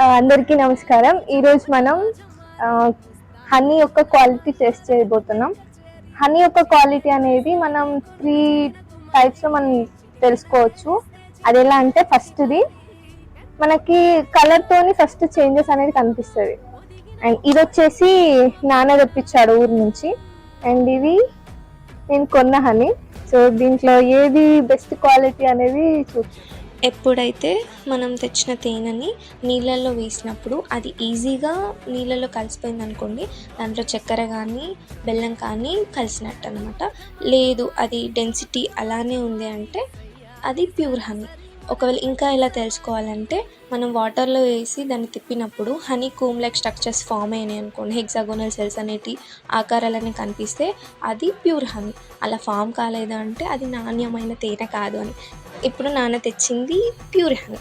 అందరికీ నమస్కారం. ఈరోజు మనం హనీ యొక్క క్వాలిటీ టెస్ట్ చేయబోతున్నాం. హనీ యొక్క క్వాలిటీ అనేది మనం 3 టైప్స్లో మనం తెలుసుకోవచ్చు. అది ఎలా అంటే ఫస్ట్ది మనకి కలర్తోని ఫస్ట్ చేంజెస్ అనేది కనిపిస్తుంది. అండ్ ఇది వచ్చేసి నాన్న తెప్పించాడు ఊరి నుంచి. అండ్ ఇది నేను కొన్న హనీ. సో దీంట్లో ఏది బెస్ట్ క్వాలిటీ అనేది చూద్దాం. ఎప్పుడైతే మనం తెచ్చిన తేనెని నీళ్ళల్లో వేసినప్పుడు అది ఈజీగా నీళ్ళల్లో కలిసిపోయింది అనుకోండి, దాంట్లో చక్కెర కానీ బెల్లం కానీ కలిసినట్టు అనమాట. లేదు అది డెన్సిటీ అలానే ఉంది అంటే అది ప్యూర్ హనీ. ఒకవేళ ఇంకా ఇలా తెలుసుకోవాలంటే మనం వాటర్లో వేసి దాన్ని తిప్పినప్పుడు honeycomb like structures form అయినాయి అనుకోండి, హెక్సాగోనల్ సెల్స్ అనేటి ఆకారాలని కనిపిస్తే అది ప్యూర్ హనీ. అలా ఫామ్ కాలేదు అంటే అది నాణ్యమైన తేనె కాదు అని. ఇప్పుడు నాన్న తెచ్చింది ప్యూర్ హనీ.